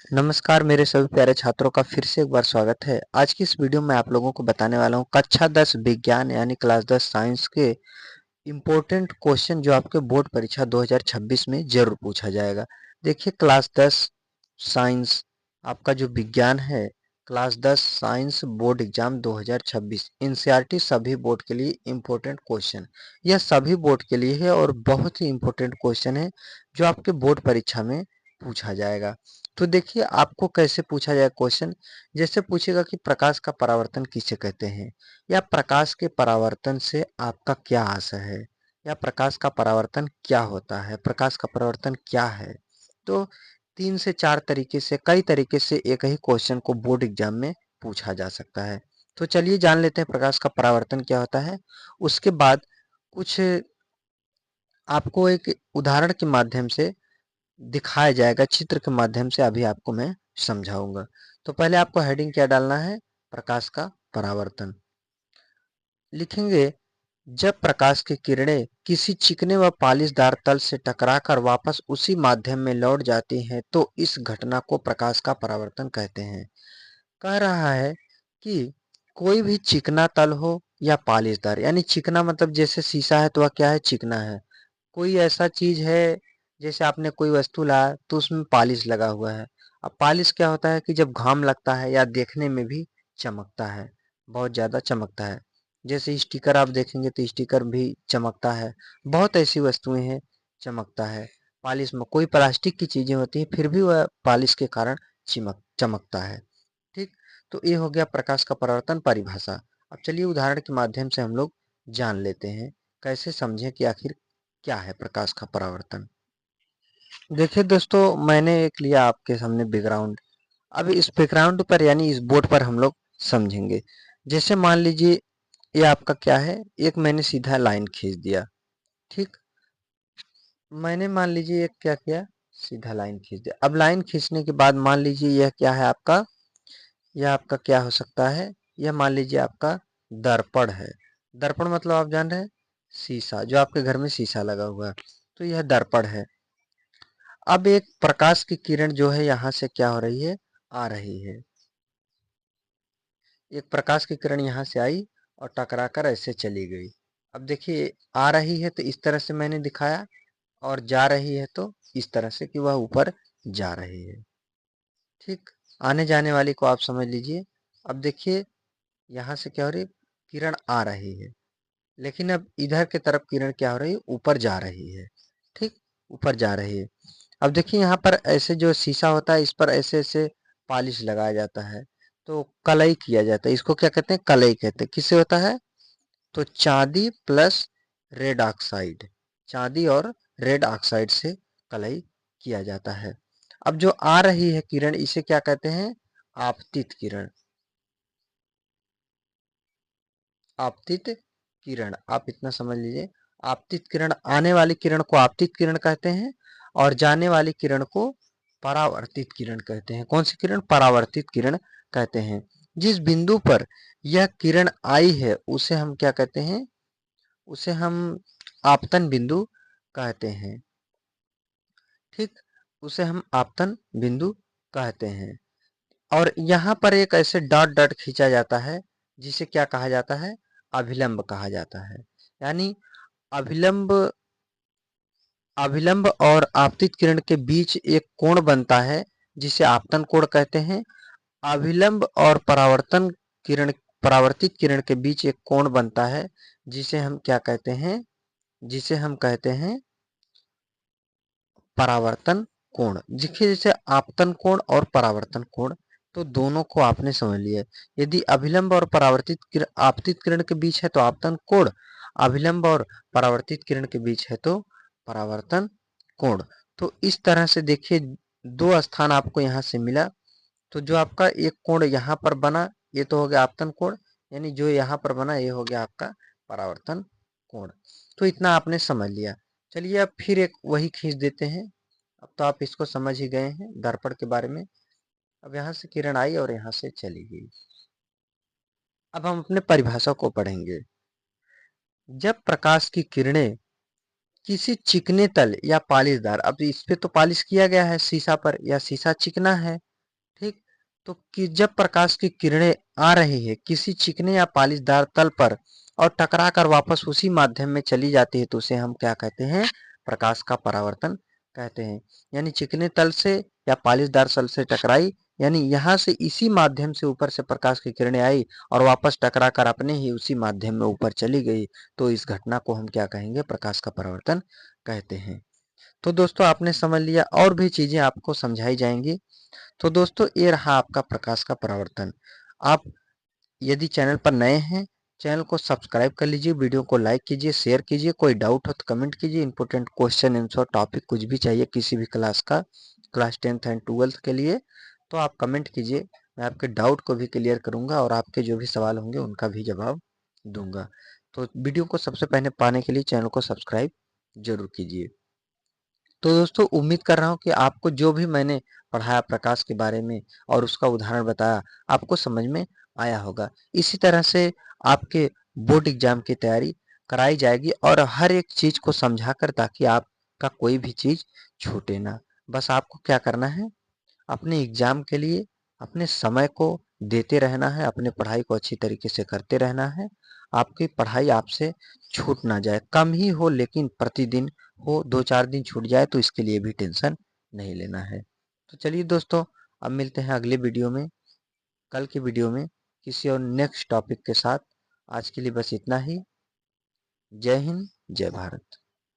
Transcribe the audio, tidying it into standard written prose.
नमस्कार मेरे सभी प्यारे छात्रों का फिर से एक बार स्वागत है। आज की इस वीडियो में आप लोगों को बताने वाला हूँ कक्षा 10 विज्ञान यानी क्लास 10 साइंस के इम्पोर्टेंट क्वेश्चन जो आपके बोर्ड परीक्षा 2026 में जरूर पूछा जाएगा। देखिए क्लास 10 साइंस आपका जो विज्ञान है, class 10 science board exam 2026 NCERT सभी बोर्ड के लिए इम्पोर्टेंट क्वेश्चन, यह सभी बोर्ड के लिए है और बहुत ही इम्पोर्टेंट क्वेश्चन है जो आपके बोर्ड परीक्षा में पूछा जाएगा। तो देखिए आपको कैसे पूछा जाए क्वेश्चन। जैसे पूछेगा कि प्रकाश का परावर्तन किसे कहते हैं, या प्रकाश के परावर्तन से आपका क्या आशय है, या प्रकाश का परावर्तन क्या होता है, प्रकाश का परावर्तन क्या है। तो 3 से 4 तरीके से, कई तरीके से एक ही क्वेश्चन को बोर्ड एग्जाम में पूछा जा सकता है। तो चलिए जान लेते हैं प्रकाश का परावर्तन क्या होता है। उसके बाद कुछ आपको एक उदाहरण के माध्यम से दिखाया जाएगा, चित्र के माध्यम से अभी आपको मैं समझाऊंगा। तो पहले आपको हेडिंग क्या डालना है, प्रकाश का परावर्तन लिखेंगे। जब प्रकाश की किरणें किसी चिकने व पालिशदार तल से टकराकर वापस उसी माध्यम में लौट जाती हैं तो इस घटना को प्रकाश का परावर्तन कहते हैं। कह रहा है कि कोई भी चिकना तल हो या पालिशदार, यानी चिकना मतलब जैसे शीशा है तो वह क्या है, चिकना है। कोई ऐसा चीज है, जैसे आपने कोई वस्तु लाया तो उसमें पॉलिश लगा हुआ है। अब पॉलिश क्या होता है कि जब घाम लगता है या देखने में भी चमकता है, बहुत ज्यादा चमकता है। जैसे स्टिकर आप देखेंगे तो स्टिकर भी चमकता है। बहुत ऐसी वस्तुएं हैं चमकता है। पॉलिश में कोई प्लास्टिक की चीजें होती है फिर भी वह पॉलिश के कारण चमकता है। ठीक, तो ये हो गया प्रकाश का परावर्तन परिभाषा। अब चलिए उदाहरण के माध्यम से हम लोग जान लेते हैं, कैसे समझें कि आखिर क्या है प्रकाश का परावर्तन। देखिए दोस्तों, मैंने एक लिया आपके सामने बैकग्राउंड। अब इस बैकग्राउंड पर यानी इस बोर्ड पर हम लोग समझेंगे। जैसे मान लीजिए ये आपका क्या है, एक मैंने सीधा लाइन खींच दिया। ठीक, मैंने मान लीजिए एक क्या किया, सीधा लाइन खींच दिया। अब लाइन खींचने के बाद मान लीजिए यह क्या है आपका, यह आपका क्या हो सकता है, यह मान लीजिए आपका दर्पण है। दर्पण मतलब आप जान रहे हैं, शीशा, जो आपके घर में शीशा लगा हुआ है, तो यह दर्पण है। अब एक प्रकाश की किरण जो है यहाँ से क्या हो रही है, आ रही है। एक प्रकाश की किरण यहाँ से आई और टकरा कर ऐसे चली गई। अब देखिए आ रही है तो इस तरह से मैंने दिखाया, और जा रही है तो इस तरह से कि वह ऊपर जा रही है। ठीक, आने जाने वाली को आप समझ लीजिए। अब देखिए यहाँ से क्या हो रही है, किरण आ रही है, लेकिन अब इधर की तरफ किरण क्या हो रही है, ऊपर जा रही है। ठीक, ऊपर जा रही है। अब देखिए यहाँ पर ऐसे जो शीशा होता है इस पर ऐसे ऐसे पॉलिश लगाया जाता है, तो कलई किया जाता है। इसको क्या कहते हैं, कलई कहते हैं। किससे होता है, तो चांदी प्लस रेड ऑक्साइड, चांदी और रेड ऑक्साइड से कलई किया जाता है। अब जो आ रही है किरण इसे क्या कहते हैं, आपतित किरण। आपतित किरण, आप इतना समझ लीजिए। आपतित किरण, आने वाली किरण को आपतित किरण कहते हैं, और जाने वाली किरण को परावर्तित किरण कहते हैं। कौन सी किरण, परावर्तित किरण कहते हैं। जिस बिंदु पर यह किरण आई है उसे हम क्या कहते हैं, उसे हम आपतन बिंदु कहते हैं। ठीक, उसे हम आपतन बिंदु कहते हैं। और यहाँ पर एक ऐसे डॉट डॉट खींचा जाता है जिसे क्या कहा जाता है, अभिलंब कहा जाता है। यानी अभिलंब, अभिलंब और आपतित किरण के बीच एक कोण बनता है जिसे आपतन कोण कहते हैं। अभिलंब और परावर्तन किरण, परावर्तित किरण के बीच एक कोण बनता है जिसे हम क्या कहते हैं, जिसे हम कहते हैं परावर्तन कोण। देखिए जैसे आपतन कोण और परावर्तन कोण, तो दोनों को आपने समझ लिया। यदि अभिलंब और परावर्तित किरण, आपतित किरण के बीच है तो आपतन कोण, अभिलंब और परावर्तित किरण के बीच है तो परावर्तन कोण। तो इस तरह से देखिए दो स्थान आपको यहाँ से मिला, तो जो आपका एक कोण यहाँ पर बना ये तो हो गया आपतन कोण, यानी जो यहाँ पर बना ये हो गया आपका परावर्तन कोण। तो इतना आपने समझ लिया। चलिए अब फिर एक वही खींच देते हैं। अब तो आप इसको समझ ही गए हैं दर्पण के बारे में। अब यहाँ से किरण आई और यहाँ से चली गई। अब हम अपने परिभाषा को पढ़ेंगे। जब प्रकाश की किरणें किसी चिकने तल या पालिशदार, अब इस पे तो पालिश किया गया है शीशा पर, या शीशा चिकना है, तो कि जब प्रकाश की किरणें आ रही है किसी चिकने या पालिशदार तल पर और टकरा कर वापस उसी माध्यम में चली जाती है तो उसे हम क्या कहते हैं? प्रकाश का परावर्तन कहते हैं। यानी चिकने तल से या पालिशदार तल से टकराई, यानी यहाँ से इसी माध्यम से ऊपर से प्रकाश की किरणें आई और वापस टकरा कर अपने ही उसी माध्यम में ऊपर चली गई, तो इस घटना को हम क्या कहेंगे? प्रकाश का परावर्तन कहते हैं। तो दोस्तों आपने समझ लिया, और भी चीजें आपको समझाई जाएंगी। तो दोस्तों ये रहा आपका प्रकाश का परावर्तन। आप यदि चैनल पर नए हैं, चैनल को सब्सक्राइब कर लीजिए, वीडियो को लाइक कीजिए, शेयर कीजिए, कोई डाउट हो तो कमेंट कीजिए। इंपॉर्टेंट क्वेश्चन आंसर टॉपिक कुछ भी चाहिए किसी भी क्लास का, क्लास 10th एंड 12th के लिए, तो आप कमेंट कीजिए। मैं आपके डाउट को भी क्लियर करूंगा और आपके जो भी सवाल होंगे उनका भी जवाब दूंगा। तो वीडियो को सबसे पहले पाने के लिए चैनल को सब्सक्राइब जरूर कीजिए। तो दोस्तों उम्मीद कर रहा हूँ कि आपको जो भी मैंने पढ़ाया प्रकाश के बारे में और उसका उदाहरण बताया, आपको समझ में आया होगा। इसी तरह से आपके बोर्ड एग्जाम की तैयारी कराई जाएगी और हर एक चीज को समझाकर, ताकि आपका कोई भी चीज छूटे ना। बस आपको क्या करना है? अपने एग्जाम के लिए अपने समय को देते रहना है, अपने पढ़ाई को अच्छी तरीके से करते रहना है। आपकी पढ़ाई आपसे छूट ना जाए, कम ही हो लेकिन प्रतिदिन हो, 2-4 दिन छूट जाए तो इसके लिए भी टेंशन नहीं लेना है। तो चलिए दोस्तों, अब मिलते हैं अगले वीडियो में, कल की वीडियो में किसी और नेक्स्ट टॉपिक के साथ। आज के लिए बस इतना ही। जय हिंद, जय भारत।